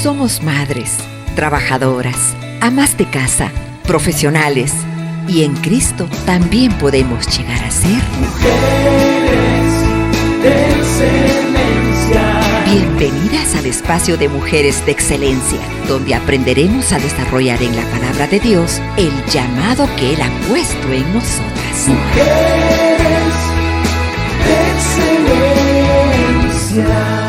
Somos madres, trabajadoras, amas de casa, profesionales, y en Cristo también podemos llegar a ser mujeres de excelencia. Bienvenidas al espacio de Mujeres de Excelencia, donde aprenderemos a desarrollar en la palabra de Dios el llamado que Él ha puesto en nosotras. Mujeres de excelencia.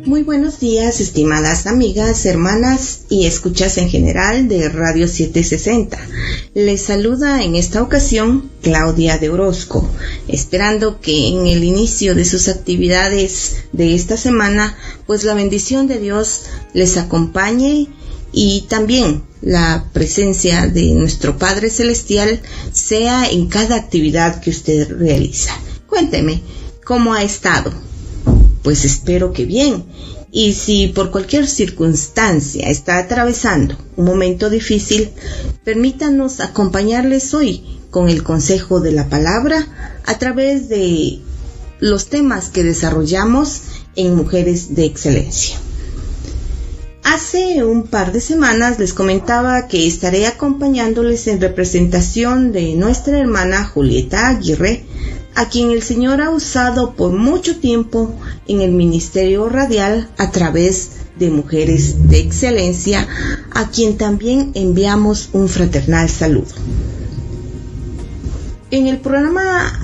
Muy buenos días, estimadas amigas, hermanas y escuchas en general de Radio 760. Les saluda en esta ocasión Claudia de Orozco, esperando que en el inicio de sus actividades de esta semana, pues la bendición de Dios les acompañe y también la presencia de nuestro Padre Celestial sea en cada actividad que usted realiza. Cuénteme, ¿cómo ha estado? Pues espero que bien. Y si por cualquier circunstancia está atravesando un momento difícil, permítanos acompañarles hoy con el consejo de la palabra a través de los temas que desarrollamos en Mujeres de Excelencia. Hace un par de semanas les comentaba que estaré acompañándoles en representación de nuestra hermana Julieta Aguirre, a quien el Señor ha usado por mucho tiempo en el ministerio radial a través de Mujeres de Excelencia, a quien también enviamos un fraternal saludo. En el programa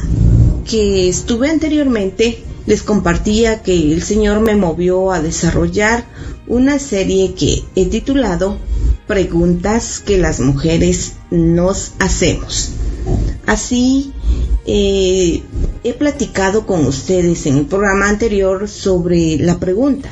que estuve anteriormente, les compartía que el Señor me movió a desarrollar una serie que he titulado Preguntas que las mujeres nos hacemos. Así, he platicado con ustedes en el programa anterior sobre la pregunta: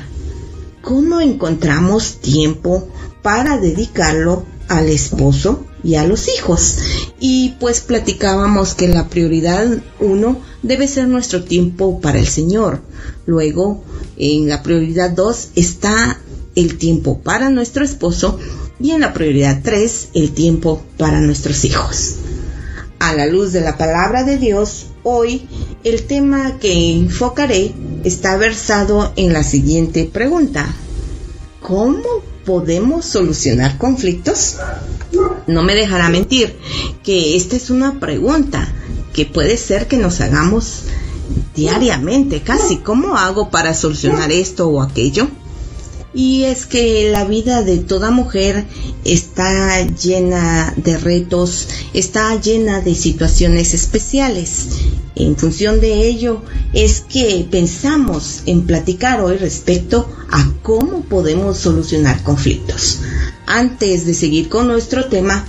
¿cómo encontramos tiempo para dedicarlo al esposo y a los hijos? Y pues platicábamos que la prioridad 1 debe ser nuestro tiempo para el Señor. Luego, en la prioridad 2 está el tiempo para nuestro esposo, y en la prioridad 3 el tiempo para nuestros hijos. A la luz de la palabra de Dios, hoy el tema que enfocaré está versado en la siguiente pregunta: ¿cómo podemos solucionar conflictos? No me dejará mentir que esta es una pregunta que puede ser que nos hagamos diariamente, casi. ¿Cómo hago para solucionar esto o aquello? Y es que la vida de toda mujer está llena de retos, está llena de situaciones especiales. En función de ello es que pensamos en platicar hoy respecto a cómo podemos solucionar conflictos. Antes de seguir con nuestro tema,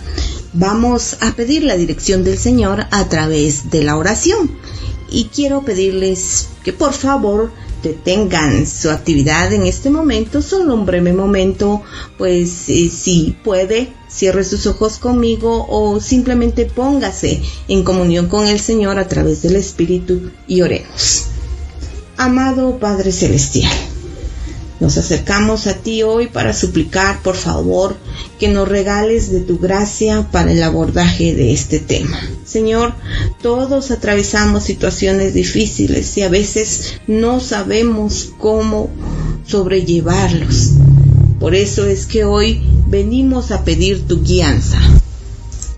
vamos a pedir la dirección del Señor a través de la oración. Y quiero pedirles que por favor detengan su actividad en este momento, solo un breve momento, pues si puede, cierre sus ojos conmigo o simplemente póngase en comunión con el Señor a través del Espíritu y oremos. Amado Padre Celestial, nos acercamos a ti hoy para suplicar, por favor, que nos regales de tu gracia para el abordaje de este tema. Señor, todos atravesamos situaciones difíciles y a veces no sabemos cómo sobrellevarlos. Por eso es que hoy venimos a pedir tu guianza.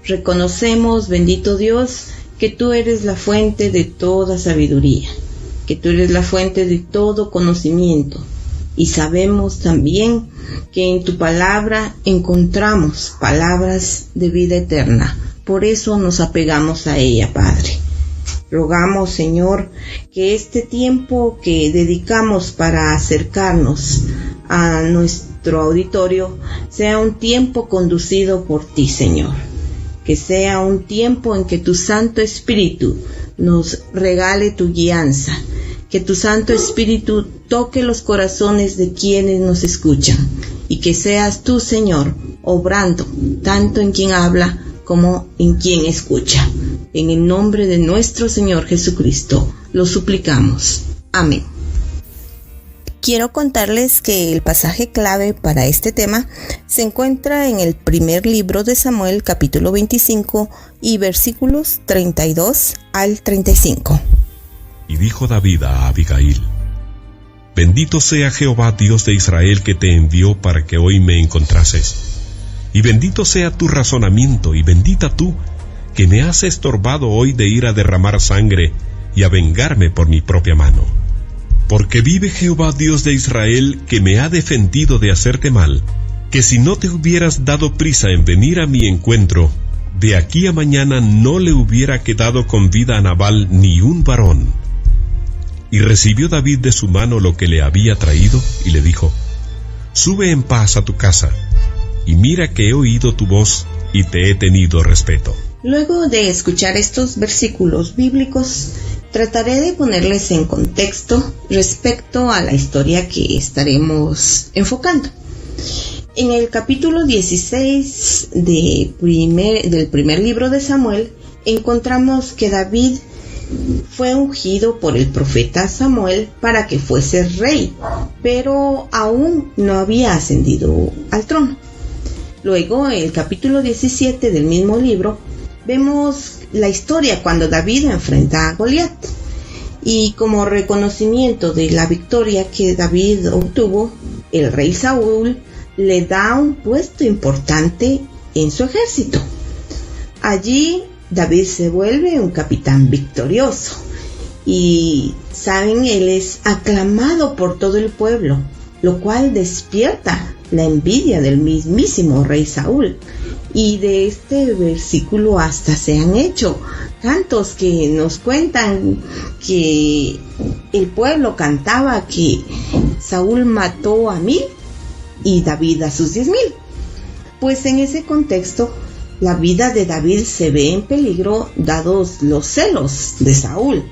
Reconocemos, bendito Dios, que tú eres la fuente de toda sabiduría, que tú eres la fuente de todo conocimiento. Y sabemos también que en tu palabra encontramos palabras de vida eterna. Por eso nos apegamos a ella, Padre. Rogamos, Señor, que este tiempo que dedicamos para acercarnos a nuestro auditorio sea un tiempo conducido por ti, Señor. Que sea un tiempo en que tu Santo Espíritu nos regale tu guianza. Que tu Santo Espíritu toque los corazones de quienes nos escuchan y que seas tú, Señor, obrando tanto en quien habla como en quien escucha. En el nombre de nuestro Señor Jesucristo lo suplicamos. Amén. Quiero contarles que el pasaje clave para este tema se encuentra en el primer libro de Samuel, capítulo 25 y versículos 32 al 35. Y dijo David a Abigail: Bendito sea Jehová Dios de Israel, que te envió para que hoy me encontrases. Y bendito sea tu razonamiento, y bendita tú, que me has estorbado hoy de ir a derramar sangre y a vengarme por mi propia mano. Porque vive Jehová Dios de Israel, que me ha defendido de hacerte mal, que si no te hubieras dado prisa en venir a mi encuentro, de aquí a mañana no le hubiera quedado con vida a Nabal ni un varón. Y recibió David de su mano lo que le había traído, y le dijo: Sube en paz a tu casa, y mira que he oído tu voz, y te he tenido respeto. Luego de escuchar estos versículos bíblicos, trataré de ponerles en contexto respecto a la historia que estaremos enfocando. En el capítulo 16 del primer libro de Samuel, encontramos que David fue ungido por el profeta Samuel para que fuese rey, pero aún no había ascendido al trono. Luego, en el capítulo 17 del mismo libro, vemos la historia cuando David enfrenta a Goliat. Y como reconocimiento de la victoria que David obtuvo, el rey Saúl le da un puesto importante en su ejército. Allí David se vuelve un capitán victorioso y, saben, él es aclamado por todo el pueblo, lo cual despierta la envidia del mismísimo rey Saúl. Y de este versículo hasta se han hecho cantos que nos cuentan que el pueblo cantaba que Saúl mató a 1000 y David a sus 10,000. Pues en ese contexto, la vida de David se ve en peligro dados los celos de Saúl,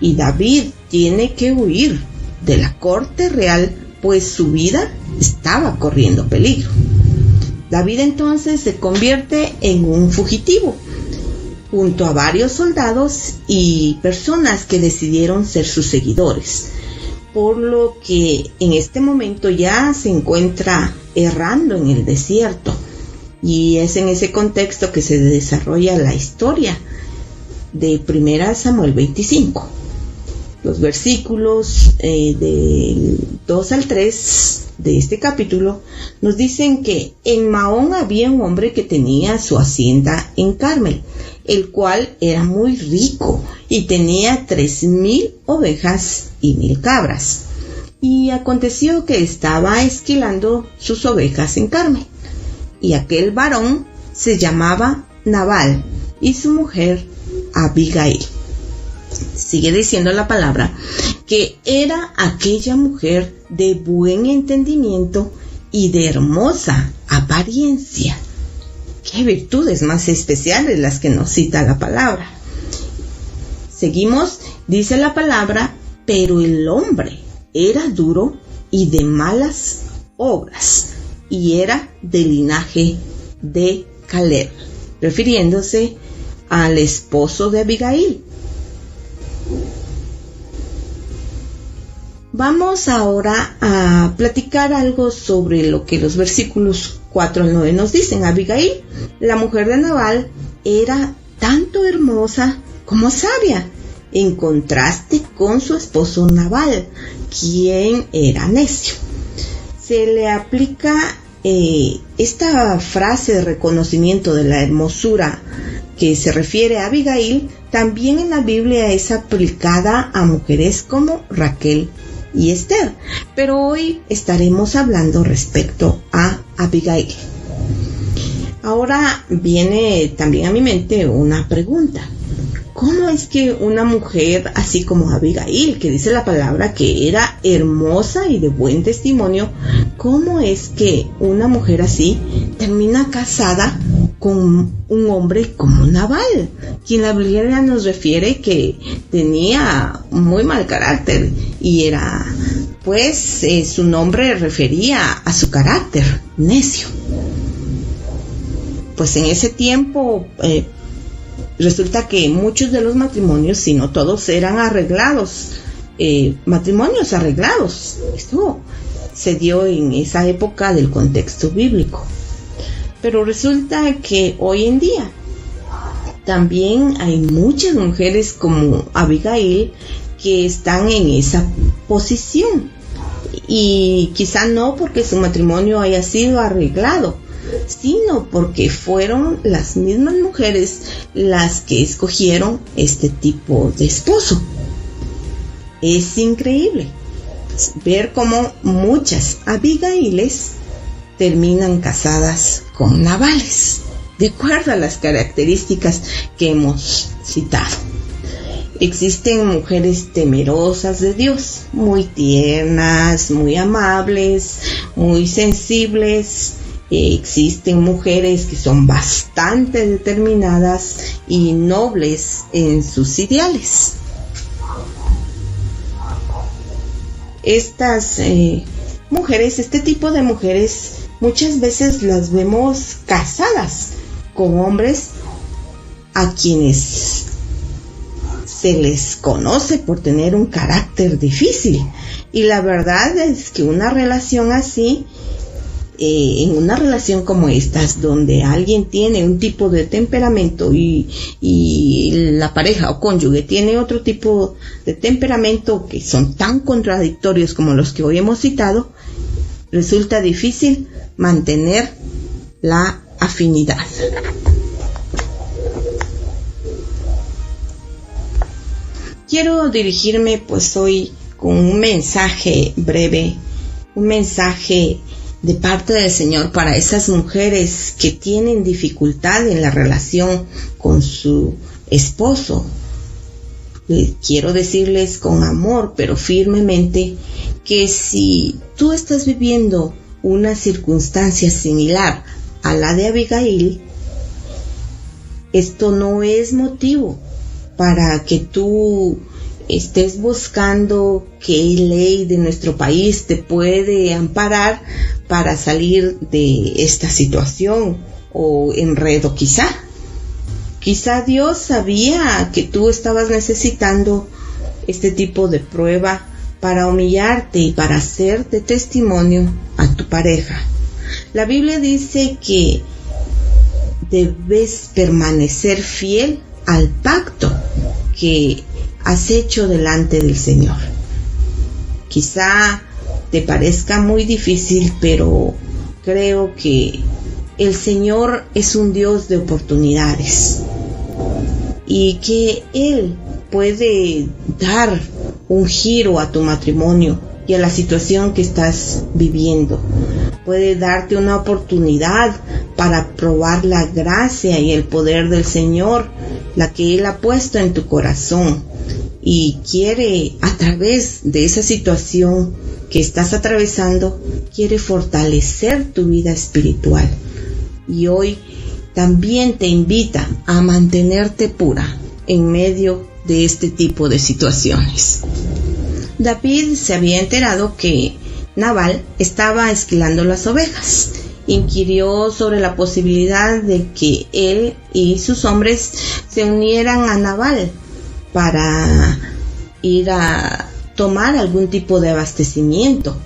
y David tiene que huir de la corte real, pues su vida estaba corriendo peligro. David entonces se convierte en un fugitivo, junto a varios soldados y personas que decidieron ser sus seguidores, por lo que en este momento ya se encuentra errando en el desierto, y es en ese contexto que se desarrolla la historia de 1 Samuel 25. Los versículos del 2 al 3 de este capítulo nos dicen que en Maón había un hombre que tenía su hacienda en Carmel, el cual era muy rico y tenía 3,000 ovejas y 1,000 cabras. Y aconteció que estaba esquilando sus ovejas en Carmel, y aquel varón se llamaba Nabal, y su mujer Abigail. Sigue diciendo la palabra que era aquella mujer de buen entendimiento y de hermosa apariencia. Qué virtudes más especiales las que nos cita la palabra. Seguimos, dice la palabra: pero el hombre era duro y de malas obras, y era del linaje de Caleb, refiriéndose al esposo de Abigail. Vamos ahora a platicar algo sobre lo que los versículos 4 al 9 nos dicen. Abigail, la mujer de Nabal, era tanto hermosa como sabia, en contraste con su esposo Nabal, quien era necio. Se le aplica esta frase de reconocimiento de la hermosura que se refiere a Abigail. También en la Biblia es aplicada a mujeres como Raquel y Esther, pero hoy estaremos hablando respecto a Abigail. Ahora viene también a mi mente una pregunta: ¿cómo es que una mujer así como Abigail, que dice la palabra que era hermosa y de buen testimonio, cómo es que una mujer así termina casada con un hombre como Nabal, quien la Biblia nos refiere que tenía muy mal carácter y era, pues, su nombre refería a su carácter necio? Pues en ese tiempo resulta que muchos de los matrimonios, si no todos, eran arreglados, matrimonios arreglados. Esto se dio en esa época del contexto bíblico. Pero resulta que hoy en día también hay muchas mujeres como Abigail que están en esa posición. Y quizá no porque su matrimonio haya sido arreglado, sino porque fueron las mismas mujeres las que escogieron este tipo de esposo. Es increíble ver cómo muchas Abigailes terminan casadas con Nabales, de acuerdo a las características que hemos citado. Existen mujeres temerosas de Dios, muy tiernas, muy amables, muy sensibles. Existen mujeres que son bastante determinadas y nobles en sus ideales. Estas mujeres, este tipo de mujeres, muchas veces las vemos casadas con hombres a quienes se les conoce por tener un carácter difícil. Y la verdad es que una relación así, en una relación como estas, donde alguien tiene un tipo de temperamento y la pareja o cónyuge tiene otro tipo de temperamento que son tan contradictorios como los que hoy hemos citado, resulta difícil mantener la afinidad. Quiero dirigirme pues hoy con un mensaje breve, un mensaje de parte del Señor para esas mujeres que tienen dificultad en la relación con su esposo. Quiero decirles con amor, pero firmemente, que si tú estás viviendo una circunstancia similar a la de Abigail, esto no es motivo para que tú estés buscando qué ley de nuestro país te puede amparar para salir de esta situación o enredo. Quizá Dios sabía que tú estabas necesitando este tipo de prueba para humillarte y para hacerte testimonio a tu pareja. La Biblia dice que debes permanecer fiel al pacto que has hecho delante del Señor. Quizá te parezca muy difícil, pero creo que el Señor es un Dios de oportunidades y que Él puede dar un giro a tu matrimonio y a la situación que estás viviendo. Puede darte una oportunidad para probar la gracia y el poder del Señor, la que Él ha puesto en tu corazón, y quiere, a través de esa situación que estás atravesando, quiere fortalecer tu vida espiritual. Y hoy también te invita a mantenerte pura en medio de este tipo de situaciones. David se había enterado que Nabal estaba esquilando las ovejas. Inquirió sobre la posibilidad de que él y sus hombres se unieran a Nabal para ir a tomar algún tipo de abastecimiento,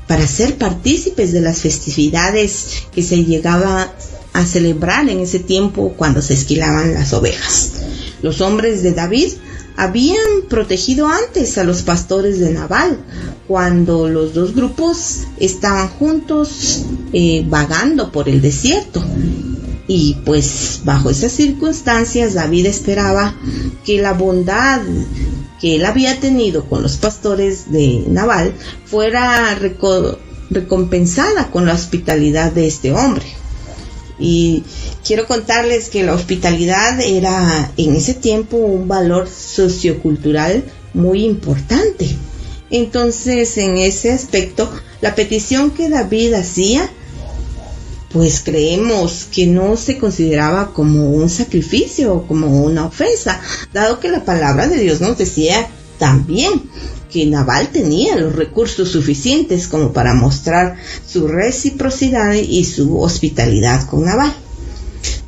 para ser partícipes de las festividades que se llegaba a celebrar en ese tiempo cuando se esquilaban las ovejas. Los hombres de David habían protegido antes a los pastores de Nabal cuando los dos grupos estaban juntos vagando por el desierto. Y pues bajo esas circunstancias David esperaba que la bondad que él había tenido con los pastores de Nabal fuera recompensada con la hospitalidad de este hombre. Y quiero contarles que la hospitalidad era en ese tiempo un valor sociocultural muy importante. Entonces, en ese aspecto, la petición que David hacía, pues creemos que no se consideraba como un sacrificio o como una ofensa, dado que la palabra de Dios nos decía también que Nabal tenía los recursos suficientes como para mostrar su reciprocidad y su hospitalidad con Nabal.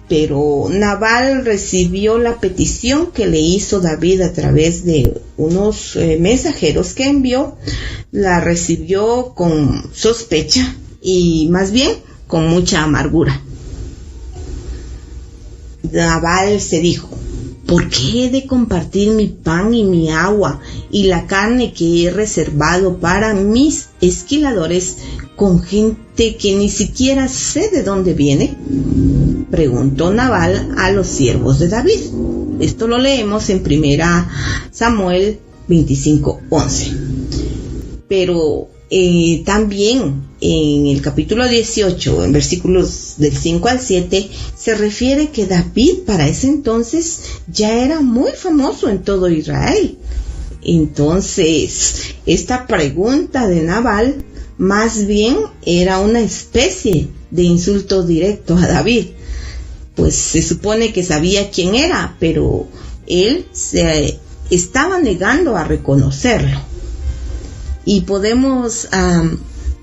Pero Nabal recibió la petición que le hizo David a través de unos mensajeros que envió, la recibió con sospecha y más bien con mucha amargura. Nabal se dijo: ¿por qué he de compartir mi pan y mi agua y la carne que he reservado para mis esquiladores con gente que ni siquiera sé de dónde viene? Preguntó Nabal a los siervos de David. Esto lo leemos en 1 Samuel 25:11. Pero también en el capítulo 18, en versículos del 5 al 7, se refiere que David para ese entonces ya era muy famoso en todo Israel. Entonces, esta pregunta de Nabal más bien era una especie de insulto directo a David, pues se supone que sabía quién era, pero él se estaba negando a reconocerlo. Y podemos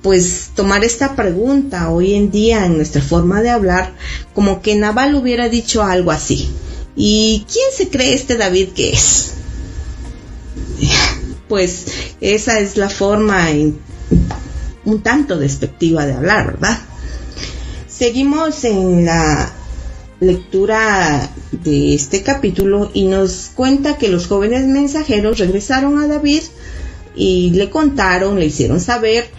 pues tomar esta pregunta hoy en día en nuestra forma de hablar como que Nabal hubiera dicho algo así: ¿y quién se cree este David que es? Pues esa es la forma un tanto despectiva de hablar, ¿verdad? Seguimos en la lectura de este capítulo y nos cuenta que los jóvenes mensajeros regresaron a David y le hicieron saber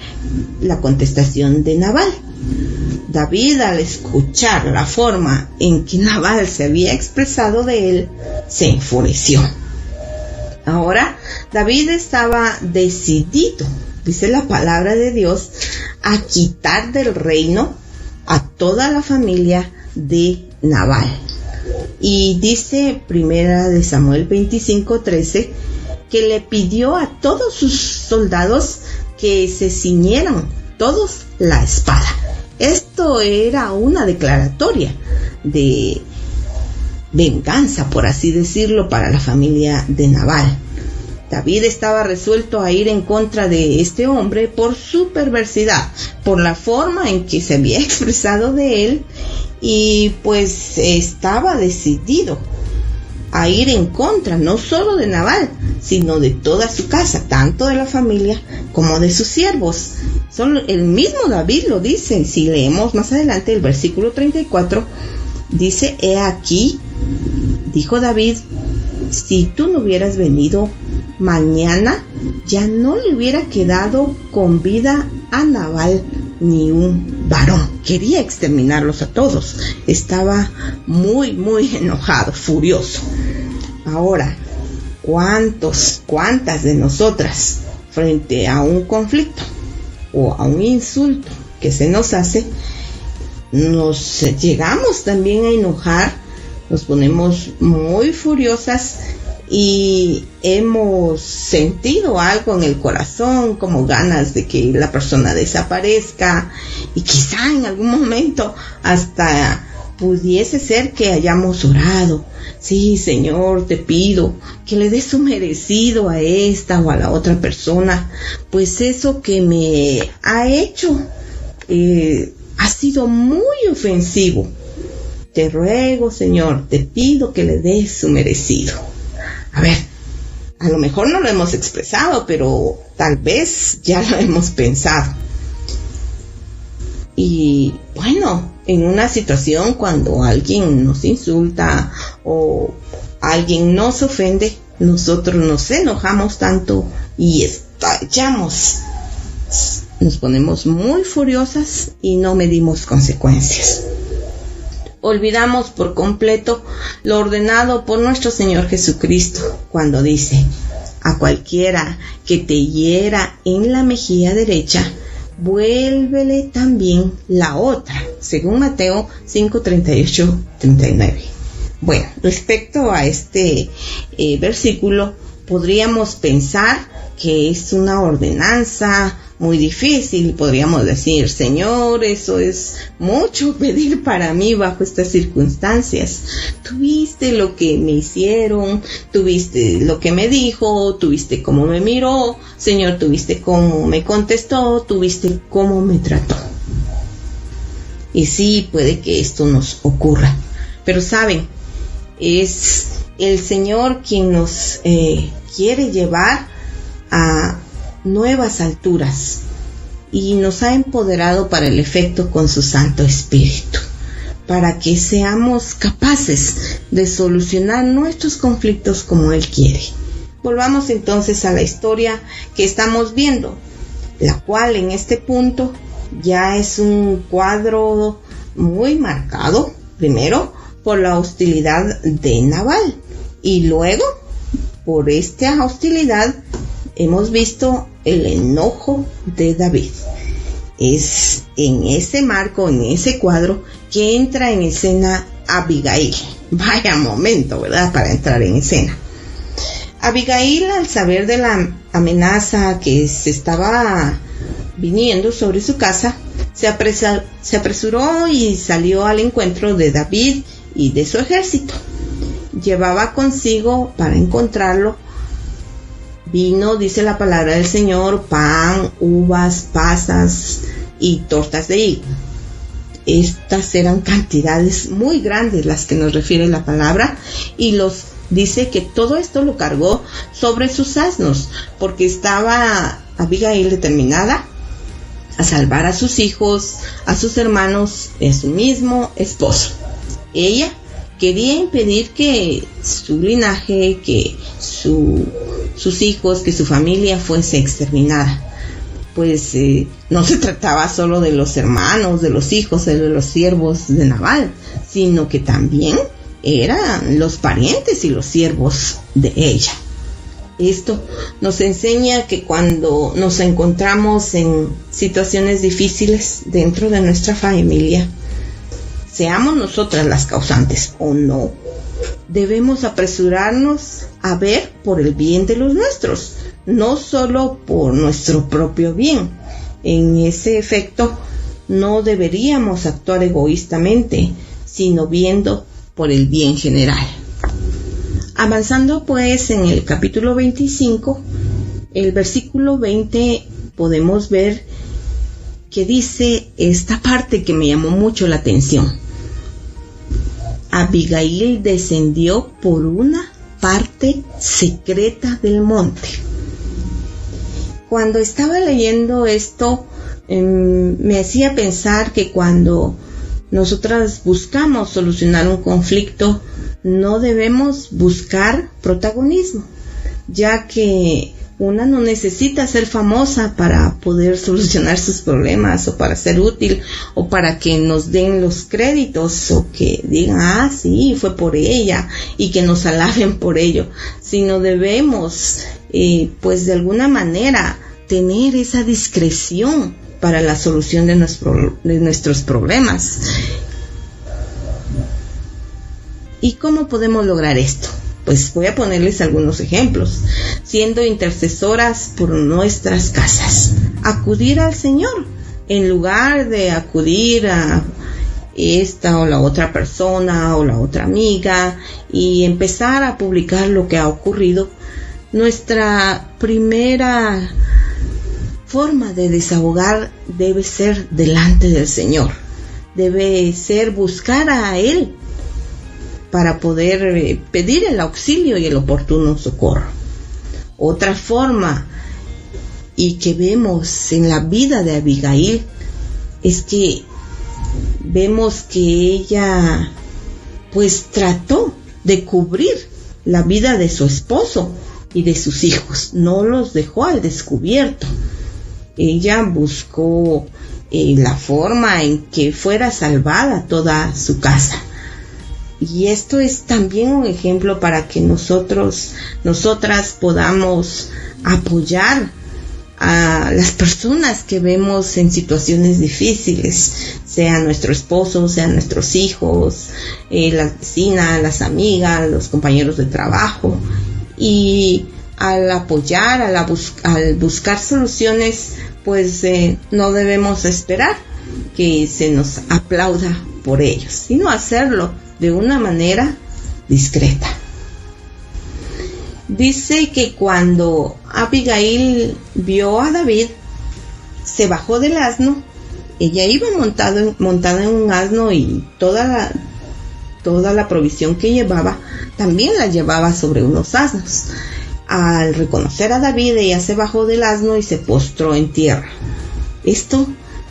la contestación de Nabal. David, al escuchar la forma en que Nabal se había expresado de él, se enfureció. Ahora, David estaba decidido, dice la palabra de Dios, a quitar del reino a toda la familia de Nabal. Y dice 1 Samuel 25:13 que le pidió a todos sus soldados que se ciñeran todos la espada. Esto era una declaratoria de venganza, por así decirlo, para la familia de Nabal. David estaba resuelto a ir en contra de este hombre por su perversidad, por la forma en que se había expresado de él, y pues estaba decidido a ir en contra no solo de Nabal, sino de toda su casa, tanto de la familia como de sus siervos. Solo el mismo David lo dice. Si leemos más adelante el versículo 34, dice: he aquí, dijo David, si tú no hubieras venido, mañana ya no le hubiera quedado con vida a Nabal ni un varón. Quería exterminarlos a todos. Estaba muy enojado, furioso. Ahora, ¿cuántas de nosotras, frente a un conflicto o a un insulto que se nos hace, nos llegamos también a enojar, nos ponemos muy furiosas y hemos sentido algo en el corazón, como ganas de que la persona desaparezca, y quizá en algún momento hasta pudiese ser que hayamos orado: sí, Señor, te pido que le des su merecido a esta o a la otra persona, pues eso que me ha hecho ha sido muy ofensivo. Te ruego, Señor, te pido que le des su merecido. A ver, a lo mejor no lo hemos expresado, pero tal vez ya lo hemos pensado. Y bueno, en una situación cuando alguien nos insulta o alguien nos ofende, nosotros nos enojamos tanto y estallamos. Nos ponemos muy furiosas y no medimos consecuencias. Olvidamos por completo lo ordenado por nuestro Señor Jesucristo cuando dice: a cualquiera que te hiera en la mejilla derecha, vuélvele también la otra, según Mateo 5:38-39. Bueno, respecto a este versículo, podríamos pensar que es una ordenanza muy difícil. Podríamos decir: Señor, eso es mucho pedir para mí bajo estas circunstancias. Tuviste lo que me hicieron, tuviste lo que me dijo, tuviste cómo me miró, Señor, tuviste cómo me contestó, tuviste cómo me trató. Y sí, puede que esto nos ocurra, pero saben, es el Señor quien nos quiere llevar a nuevas alturas y nos ha empoderado para el efecto con su Santo Espíritu. para que seamos capaces de solucionar nuestros conflictos como Él quiere. Volvamos entonces a la historia que estamos viendo, la cual en este punto ya es un cuadro muy marcado, primero por la hostilidad de Nabal y luego por esta hostilidad hemos visto el enojo de David. Es en ese marco, en ese cuadro, que entra en escena Abigail. Vaya momento, ¿verdad?, para entrar en escena. Abigail, al saber de la amenaza que se estaba viniendo sobre su casa, se apresuró y salió al encuentro de David y de su ejército. Llevaba consigo, para encontrarlo, vino, dice la palabra del Señor, pan, uvas, pasas y tortas de higo. Estas eran cantidades muy grandes las que nos refiere la palabra, y dice que todo esto lo cargó sobre sus asnos, porque estaba Abigail determinada a salvar a sus hijos, a sus hermanos y a su mismo esposo. Ella quería impedir que su linaje, que sus hijos, que su familia fuese exterminada. Pues no se trataba solo de los hermanos, de los hijos, de los siervos de Nabal, sino que también eran los parientes y los siervos de ella. Esto nos enseña que cuando nos encontramos en situaciones difíciles dentro de nuestra familia, seamos nosotras las causantes o no, debemos apresurarnos a ver por el bien de los nuestros, no solo por nuestro propio bien. En ese efecto, no deberíamos actuar egoístamente, sino viendo por el bien general. Avanzando pues en el capítulo 25, el versículo 20, podemos ver que dice esta parte que me llamó mucho la atención. Abigail descendió por una parte secreta del monte. Cuando estaba leyendo esto, me hacía pensar que cuando nosotras buscamos solucionar un conflicto, no debemos buscar protagonismo, ya que una no necesita ser famosa para poder solucionar sus problemas, o para ser útil, o para que nos den los créditos, o que digan, sí, fue por ella, y que nos alaben por ello, sino debemos, pues de alguna manera, tener esa discreción para la solución de nuestros problemas. ¿Y cómo podemos lograr esto? Pues voy a ponerles algunos ejemplos. Siendo intercesoras por nuestras casas. Acudir al Señor en lugar de acudir a esta o la otra persona o la otra amiga y empezar a publicar lo que ha ocurrido. Nuestra primera forma de desahogar debe ser delante del Señor. Debe ser buscar a Él para poder pedir el auxilio y el oportuno socorro. Otra forma, y que vemos en la vida de Abigail, es que vemos que ella pues trató de cubrir la vida de su esposo y de sus hijos, no los dejó al descubierto. Ella buscó la forma en que fuera salvada toda su casa. Y esto es también un ejemplo para que nosotras podamos apoyar a las personas que vemos en situaciones difíciles, sea nuestro esposo, sean nuestros hijos, la vecina, las amigas, los compañeros de trabajo. Y al apoyar, al buscar soluciones, pues no debemos esperar que se nos aplauda por ellos, sino hacerlo de una manera discreta. Dice que cuando Abigail vio a David, se bajó del asno. Ella iba montada en un asno, y toda la provisión que llevaba también la llevaba sobre unos asnos. Al reconocer a David, ella se bajó del asno y se postró en tierra. Esto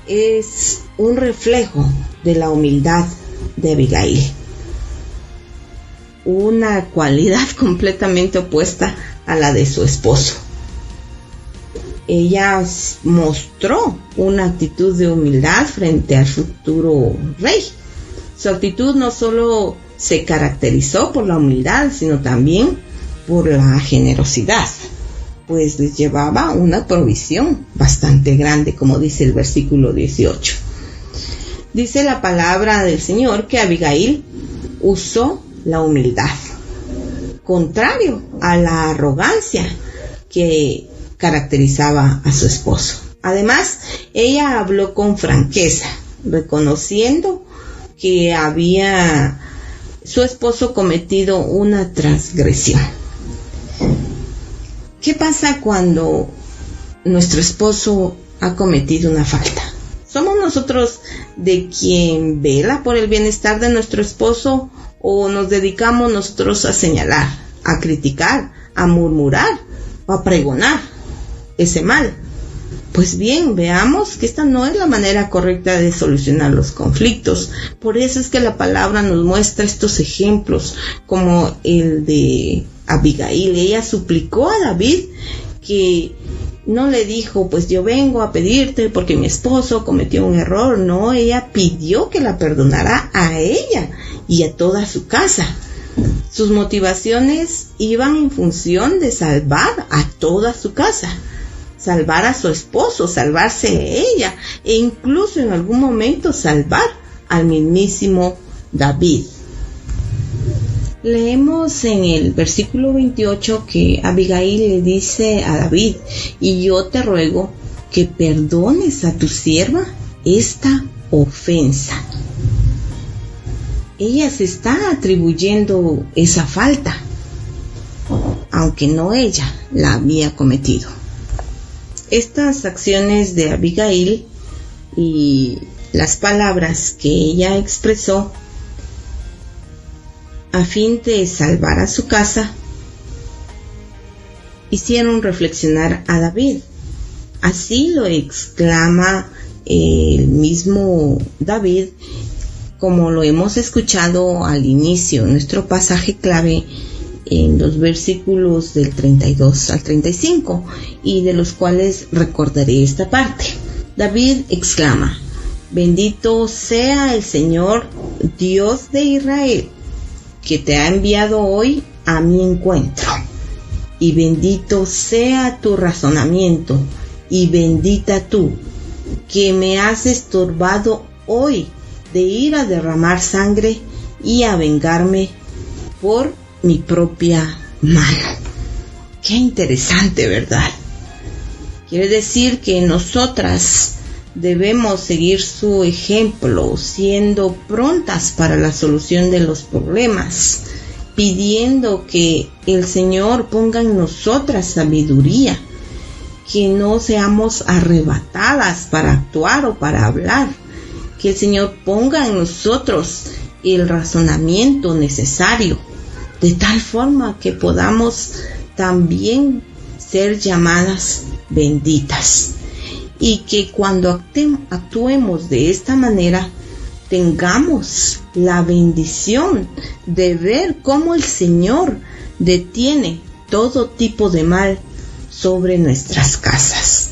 es un reflejo de la humildad de Abigail. Una cualidad completamente opuesta a la de su esposo. Ella mostró una actitud de humildad frente al futuro rey. Su actitud no solo se caracterizó por la humildad, sino también por la generosidad, pues les llevaba una provisión bastante grande, como dice el versículo 18. Dice la palabra del Señor que Abigail usó la humildad, contrario a la arrogancia que caracterizaba a su esposo. Además, ella habló con franqueza, reconociendo que había su esposo cometido una transgresión. ¿Qué pasa cuando nuestro esposo ha cometido una falta? ¿Somos nosotros de quien vela por el bienestar de nuestro esposo o nos dedicamos nosotros a señalar, a criticar, a murmurar o a pregonar ese mal? Pues bien, veamos que esta no es la manera correcta de solucionar los conflictos. Por eso es que la palabra nos muestra estos ejemplos, como el de Abigail. Ella suplicó a David, que no le dijo, pues yo vengo a pedirte porque mi esposo cometió un error. No, ella pidió que la perdonara a ella y a toda su casa. Sus motivaciones iban en función de salvar a toda su casa, salvar a su esposo, salvarse ella e incluso en algún momento salvar al mismísimo David. Leemos en el versículo 28 que Abigail le dice a David: y yo te ruego que perdones a tu sierva esta ofensa. Ella se está atribuyendo esa falta, aunque no ella la había cometido. Estas acciones de Abigail y las palabras que ella expresó a fin de salvar a su casa hicieron reflexionar a David. Así lo exclama el mismo David, como lo hemos escuchado al inicio, nuestro pasaje clave en los versículos del 32 al 35, y de los cuales recordaré esta parte. David exclama: bendito sea el Señor Dios de Israel, que te ha enviado hoy a mi encuentro, y bendito sea tu razonamiento, y bendita tú, que me has estorbado hoy de ir a derramar sangre y a vengarme por mi propia mano. Qué interesante, ¿verdad? Quiere decir que nosotras debemos seguir su ejemplo, siendo prontas para la solución de los problemas, pidiendo que el Señor ponga en nosotras sabiduría, que no seamos arrebatadas para actuar o para hablar, que el Señor ponga en nosotros el razonamiento necesario, de tal forma que podamos también ser llamadas benditas, y que cuando actuemos de esta manera tengamos la bendición de ver cómo el Señor detiene todo tipo de mal sobre nuestras casas.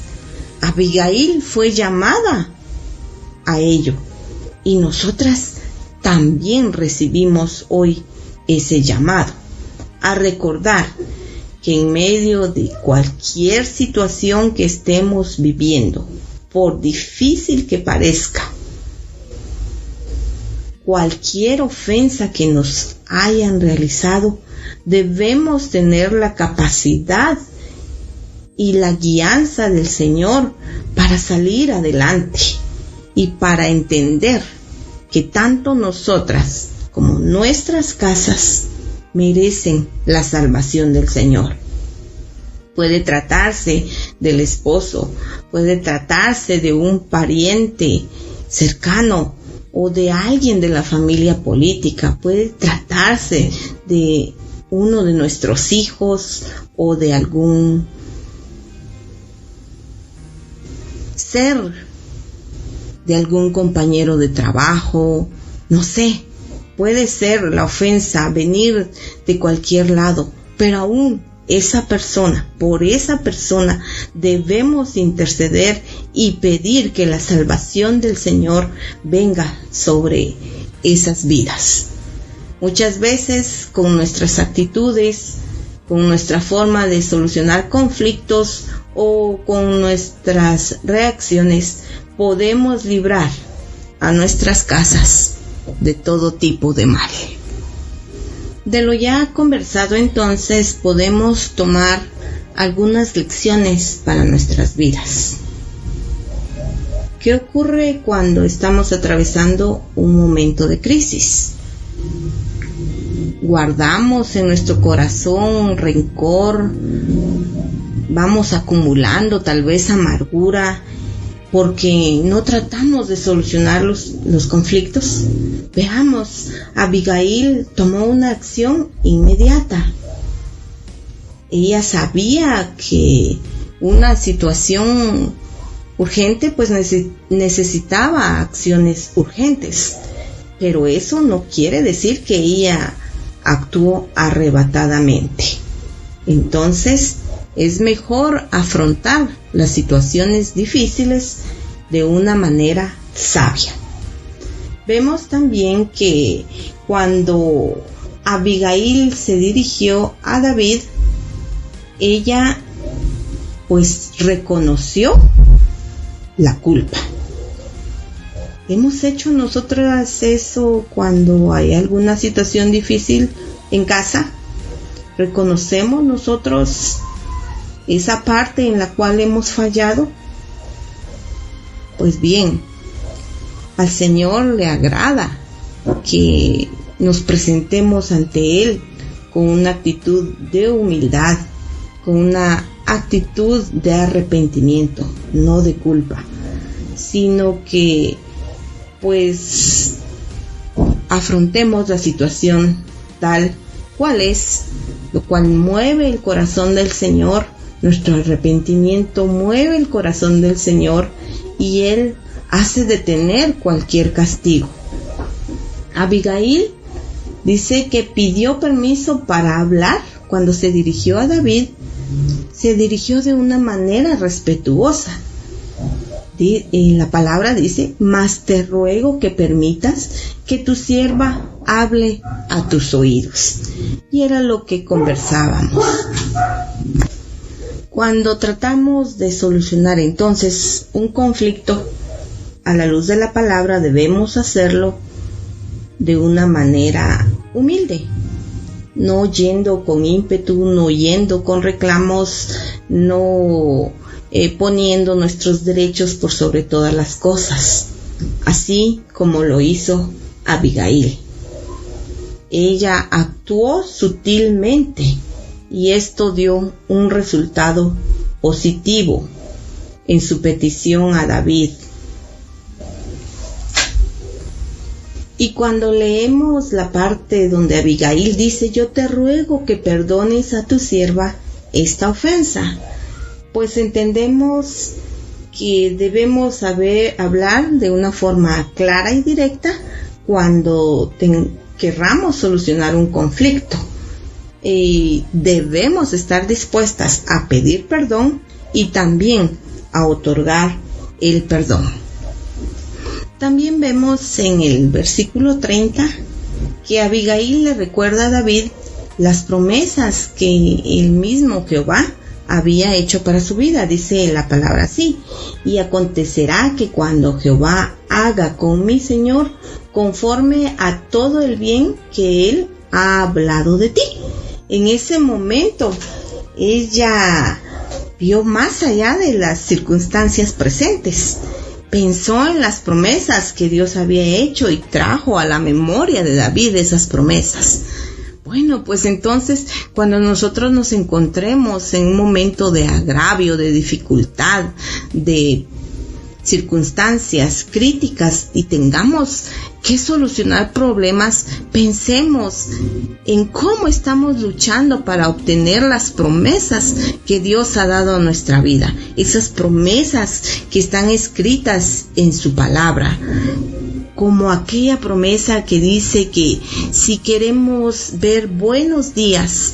Abigail fue llamada a ello, y nosotras también recibimos hoy ese llamado a recordar que en medio de cualquier situación que estemos viviendo, por difícil que parezca, cualquier ofensa que nos hayan realizado, debemos tener la capacidad y la guianza del Señor para salir adelante y para entender que tanto nosotras como nuestras casas merecen la salvación del Señor. Puede tratarse del esposo, puede tratarse de un pariente cercano o de alguien de la familia política, puede tratarse de uno de nuestros hijos o de algún ser, de algún compañero de trabajo, no sé, puede ser la ofensa venir de cualquier lado, pero aún por esa persona debemos interceder y pedir que la salvación del Señor venga sobre esas vidas. Muchas veces con nuestras actitudes, con nuestra forma de solucionar conflictos o con nuestras reacciones, podemos librar a nuestras casas de todo tipo de mal. De lo ya conversado, entonces, podemos tomar algunas lecciones para nuestras vidas. ¿Qué ocurre cuando estamos atravesando un momento de crisis? Guardamos en nuestro corazón rencor, vamos acumulando tal vez amargura porque no tratamos de solucionar los conflictos. Veamos, Abigail tomó una acción inmediata. Ella sabía que una situación urgente pues necesitaba acciones urgentes, pero eso no quiere decir que ella actuó arrebatadamente. Entonces, es mejor afrontar las situaciones difíciles de una manera sabia. Vemos también que cuando Abigail se dirigió a David, ella pues reconoció la culpa. ¿Hemos hecho nosotras eso cuando hay alguna situación difícil en casa? ¿Reconocemos nosotros esa parte en la cual hemos fallado? Pues bien, al Señor le agrada que nos presentemos ante Él con una actitud de humildad, con una actitud de arrepentimiento, no de culpa, sino que pues afrontemos la situación tal cual es, lo cual mueve el corazón del Señor. Nuestro arrepentimiento mueve el corazón del Señor y Él hace detener cualquier castigo. Abigail dice que pidió permiso para hablar. Cuando se dirigió a David, se dirigió de una manera respetuosa. La palabra dice: mas te ruego que permitas que tu sierva hable a tus oídos. Y era lo que conversábamos. Cuando tratamos de solucionar entonces un conflicto a la luz de la palabra, debemos hacerlo de una manera humilde, no yendo con ímpetu, no yendo con reclamos, no poniendo nuestros derechos por sobre todas las cosas, así como lo hizo Abigail. Ella actuó sutilmente y esto dio un resultado positivo en su petición a David. Y cuando leemos la parte donde Abigail dice: yo te ruego que perdones a tu sierva esta ofensa, pues entendemos que debemos hablar de una forma clara y directa cuando querramos solucionar un conflicto. Debemos estar dispuestas a pedir perdón y también a otorgar el perdón. También vemos en el versículo 30 que Abigail le recuerda a David las promesas que el mismo Jehová había hecho para su vida. Dice la palabra así: y acontecerá que cuando Jehová haga con mi Señor conforme a todo el bien que Él ha hablado de ti. En ese momento ella vio más allá de las circunstancias presentes. Pensó en las promesas que Dios había hecho y trajo a la memoria de David esas promesas. Bueno, pues entonces cuando nosotros nos encontremos en un momento de agravio, de dificultad, de circunstancias críticas y tengamos que solucionar problemas, pensemos en cómo estamos luchando para obtener las promesas que Dios ha dado a nuestra vida, esas promesas que están escritas en su palabra. como aquella promesa que dice que si queremos ver buenos días,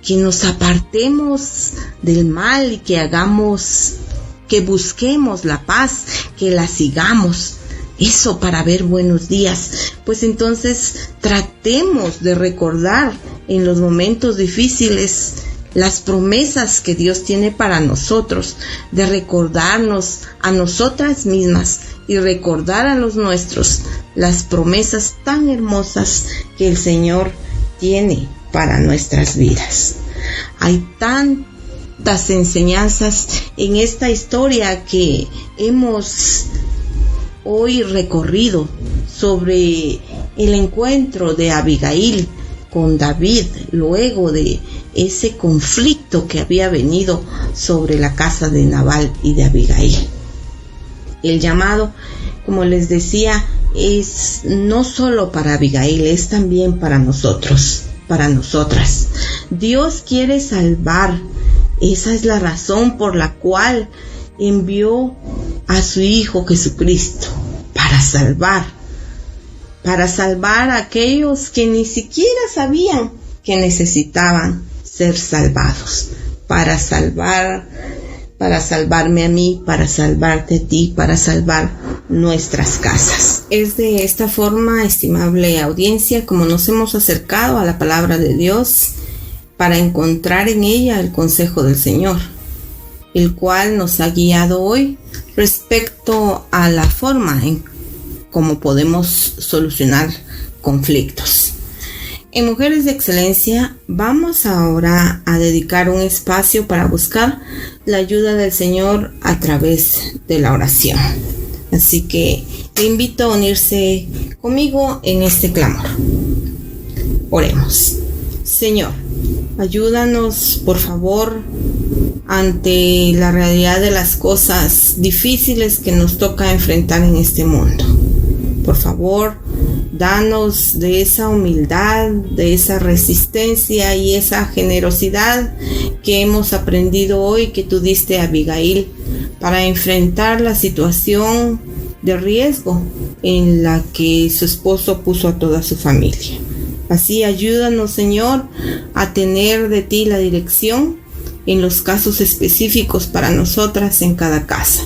que nos apartemos del mal y que busquemos la paz, que la sigamos. Eso para ver buenos días. Pues entonces tratemos de recordar en los momentos difíciles las promesas que Dios tiene para nosotros, de recordarnos a nosotras mismas y recordar a los nuestros las promesas tan hermosas que el Señor tiene para nuestras vidas. Hay tantas enseñanzas en esta historia que hemos hoy recorrido sobre el encuentro de Abigail con David luego de ese conflicto que había venido sobre la casa de Nabal y de Abigail. El llamado, como les decía, es no solo para Abigail, es también para nosotros, para nosotras. Dios quiere salvar. Esa es la razón por la cual envió a su Hijo Jesucristo, para salvar a aquellos que ni siquiera sabían que necesitaban ser salvados, para salvarme a mí, para salvarte a ti, para salvar nuestras casas. Es de esta forma, estimable audiencia, como nos hemos acercado a la palabra de Dios para encontrar en ella el consejo del Señor, el cual nos ha guiado hoy respecto a la forma en cómo podemos solucionar conflictos. En Mujeres de Excelencia vamos ahora a dedicar un espacio para buscar la ayuda del Señor a través de la oración. Así que te invito a unirse conmigo en este clamor. Oremos. Señor, ayúdanos, por favor, ante la realidad de las cosas difíciles que nos toca enfrentar en este mundo. Por favor, danos de esa humildad, de esa resistencia y esa generosidad que hemos aprendido hoy que tú diste a Abigail para enfrentar la situación de riesgo en la que su esposo puso a toda su familia. Así ayúdanos, Señor, a tener de ti la dirección en los casos específicos para nosotras en cada casa.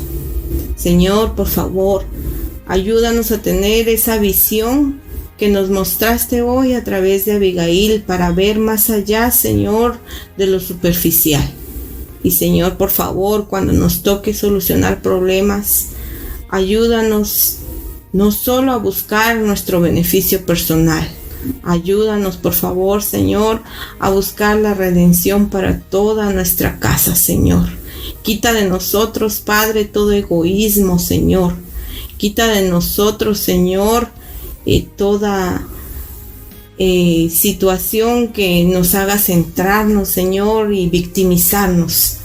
Señor, por favor, ayúdanos a tener esa visión que nos mostraste hoy a través de Abigail para ver más allá, Señor, de lo superficial. Y Señor, por favor, cuando nos toque solucionar problemas, ayúdanos no solo a buscar nuestro beneficio personal. Ayúdanos, por favor, Señor, a buscar la redención para toda nuestra casa, Señor. Quita de nosotros, Padre, todo egoísmo, Señor. Quita de nosotros, Señor, toda situación que nos haga centrarnos, Señor, y victimizarnos.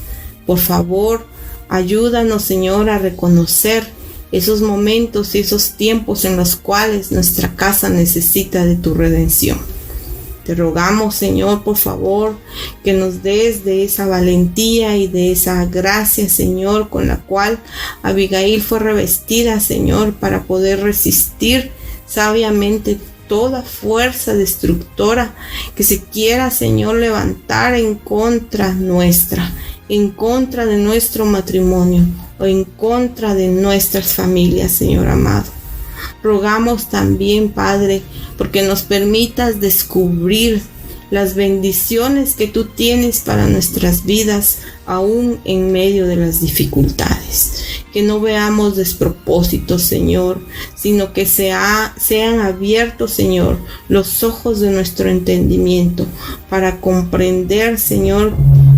Por favor, ayúdanos, Señor, a reconocer esos momentos y esos tiempos en los cuales nuestra casa necesita de tu redención. Te rogamos, Señor, por favor, que nos des de esa valentía y de esa gracia, Señor, con la cual Abigail fue revestida, Señor, para poder resistir sabiamente toda fuerza destructora que se quiera, Señor, levantar en contra nuestra, en contra de nuestro matrimonio o en contra de nuestras familias, Señor amado. Rogamos también, Padre, porque nos permitas descubrir las bendiciones que tú tienes para nuestras vidas, aún en medio de las dificultades. Que no veamos despropósitos, Señor, sino que sean abiertos, Señor, los ojos de nuestro entendimiento para comprender, Señor,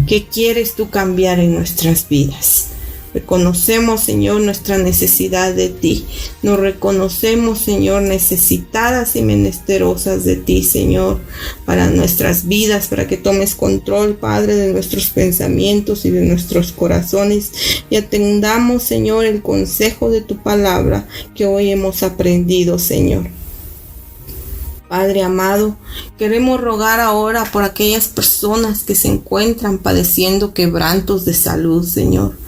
qué quieres tú cambiar en nuestras vidas. Reconocemos, Señor, nuestra necesidad de ti. Nos reconocemos, Señor, necesitadas y menesterosas de ti, Señor, para nuestras vidas, para que tomes control, Padre, de nuestros pensamientos y de nuestros corazones y atendamos, Señor, el consejo de tu palabra que hoy hemos aprendido, Señor. Padre amado, queremos rogar ahora por aquellas personas que se encuentran padeciendo quebrantos de salud, Señor.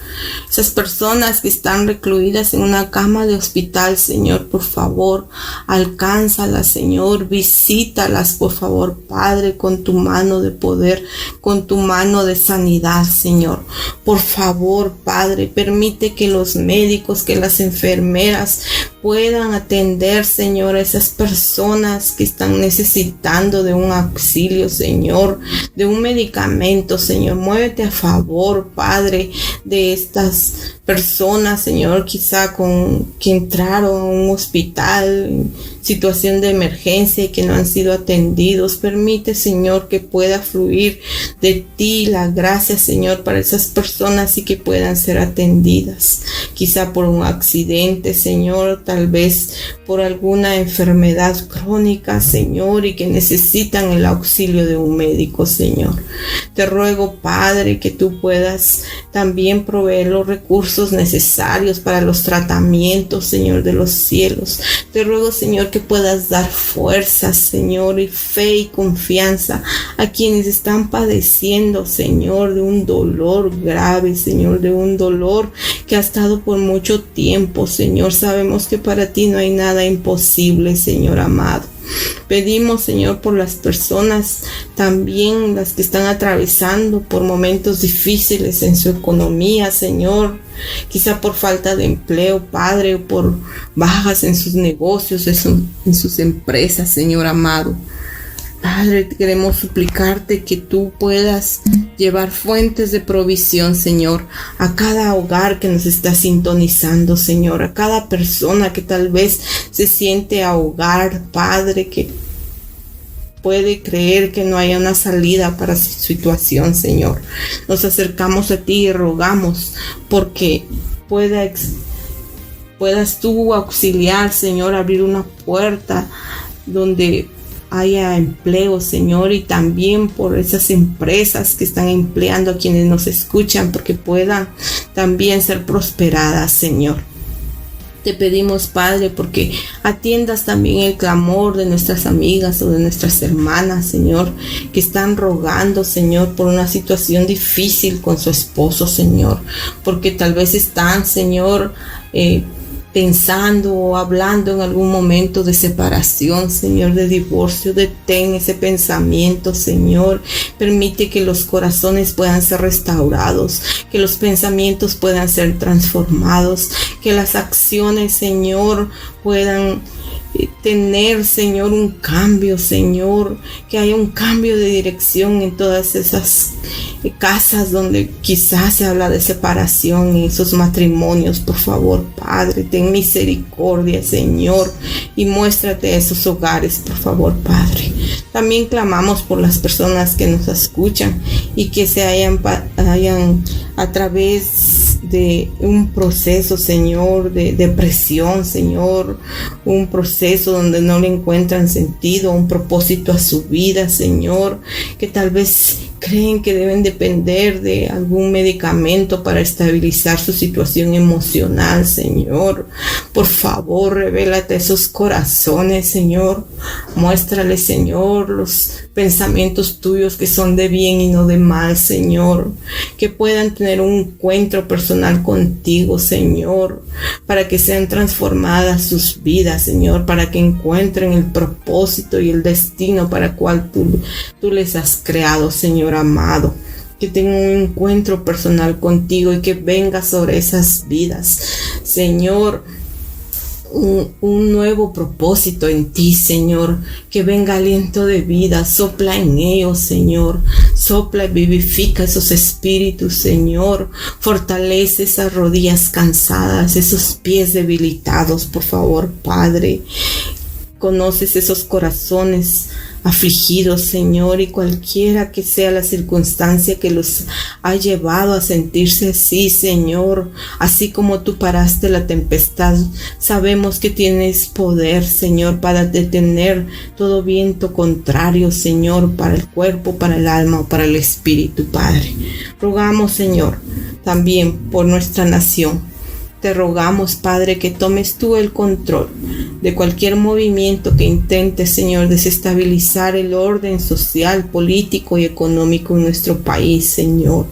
Esas personas que están recluidas en una cama de hospital, Señor, por favor, alcánzalas, Señor, visítalas, por favor, Padre, con tu mano de poder, con tu mano de sanidad, Señor. Por favor, Padre, permite que los médicos, que las enfermeras puedan atender, Señor, a esas personas que están necesitando de un auxilio, Señor, de un medicamento, Señor. Muévete a favor, Padre, de estas personas, Señor, quizá que entraron a un hospital en situación de emergencia y que no han sido atendidos. Permite, Señor, que pueda fluir de ti la gracia, Señor, para esas personas y que puedan ser atendidas. Quizá por un accidente, Señor, tal vez por alguna enfermedad crónica, Señor, y que necesitan el auxilio de un médico, Señor. Te ruego, Padre, que tú puedas también proveer los recursos necesarios para los tratamientos, Señor, de los cielos. Te ruego, Señor, que puedas dar fuerzas, Señor, y fe y confianza a quienes están padeciendo, Señor, de un dolor grave, Señor, de un dolor que ha estado por mucho tiempo, Señor. Sabemos que para ti no hay nada imposible, Señor amado. Pedimos, Señor, por las personas también, las que están atravesando por momentos difíciles en su economía, Señor, quizá por falta de empleo, Padre, o por bajas en sus negocios, en sus empresas, Señor amado. Padre, queremos suplicarte que tú puedas llevar fuentes de provisión, Señor, a cada hogar que nos está sintonizando, Señor, a cada persona que tal vez se siente ahogar, Padre, que puede creer que no haya una salida para su situación, Señor. Nos acercamos a ti y rogamos porque puedas tú auxiliar, Señor, abrir una puerta donde haya empleo, Señor, y también por esas empresas que están empleando a quienes nos escuchan, porque puedan también ser prosperadas, Señor. Te pedimos, Padre, porque atiendas también el clamor de nuestras amigas o de nuestras hermanas, Señor, que están rogando, Señor, por una situación difícil con su esposo, Señor, porque tal vez están, Señor, pensando o hablando en algún momento de separación, Señor, de divorcio. Detén ese pensamiento, Señor. Permite que los corazones puedan ser restaurados, que los pensamientos puedan ser transformados, que las acciones, Señor, puedan tener, Señor, un cambio, Señor, que haya un cambio de dirección en todas esas casas donde quizás se habla de separación, en esos matrimonios. Por favor, Padre, ten misericordia, Señor, y muéstrate a esos hogares, por favor, Padre. También clamamos por las personas que nos escuchan y que se hayan a través de un proceso, Señor, de depresión, Señor, un proceso donde no le encuentran sentido, un propósito a su vida, Señor, que tal vez creen que deben depender de algún medicamento para estabilizar su situación emocional, Señor. Por favor, revélate esos corazones, Señor. Muéstrales, Señor, los pensamientos tuyos que son de bien y no de mal, Señor. Que puedan tener un encuentro personal contigo, Señor, para que sean transformadas sus vidas, Señor, para que encuentren el propósito y el destino para el cual tú les has creado, Señor amado. Que tengan un encuentro personal contigo y que venga sobre esas vidas, Señor, un nuevo propósito en ti, Señor. Que venga aliento de vida, sopla en ellos, Señor. Sopla y vivifica esos espíritus, Señor. Fortalece esas rodillas cansadas, esos pies debilitados, por favor, Padre. Conoces esos corazones afligidos, Señor, y cualquiera que sea la circunstancia que los ha llevado a sentirse así, Señor, así como tú paraste la tempestad, sabemos que tienes poder, Señor, para detener todo viento contrario, Señor, para el cuerpo, para el alma o para el espíritu, Padre. Rogamos, Señor, también por nuestra nación. Te rogamos, Padre, que tomes tú el control de cualquier movimiento que intente, Señor, desestabilizar el orden social, político y económico en nuestro país, Señor.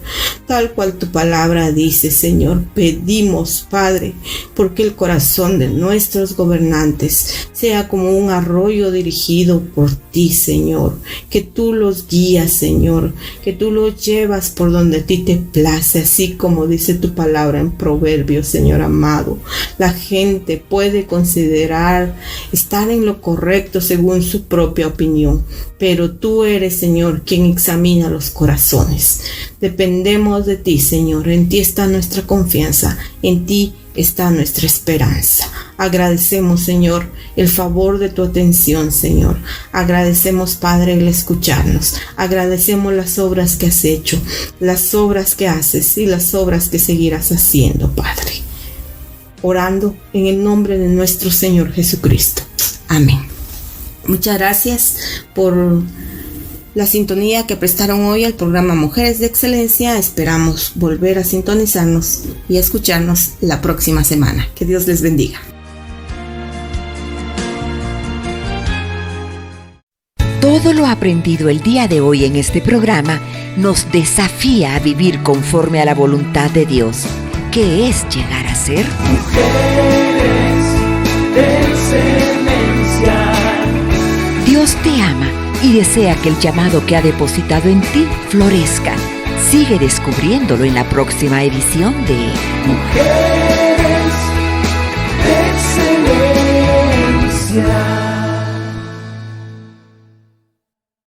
Tal cual tu palabra dice, Señor, pedimos, Padre, porque el corazón de nuestros gobernantes sea como un arroyo dirigido por ti, Señor. Que tú los guías, Señor, que tú los llevas por donde a ti te place, así como dice tu palabra en Proverbios, Señor amado. La gente puede considerar estar en lo correcto según su propia opinión, pero tú eres, Señor, quien examina los corazones. Dependemos de ti, Señor. En ti está nuestra confianza, en ti está nuestra esperanza. Agradecemos, Señor, el favor de tu atención, Señor. Agradecemos, Padre, el escucharnos. Agradecemos las obras que has hecho, las obras que haces y las obras que seguirás haciendo, Padre. Orando en el nombre de nuestro Señor Jesucristo. Amén. Muchas gracias por la sintonía que prestaron hoy al programa Mujeres de Excelencia. Esperamos volver a sintonizarnos y a escucharnos la próxima semana. Que Dios les bendiga. Todo lo aprendido el día de hoy en este programa nos desafía a vivir conforme a la voluntad de Dios, que es llegar a ser Mujeres de excelencia. Dios te ama y desea que el llamado que ha depositado en ti florezca. Sigue descubriéndolo en la próxima edición de Mujeres de excelencia.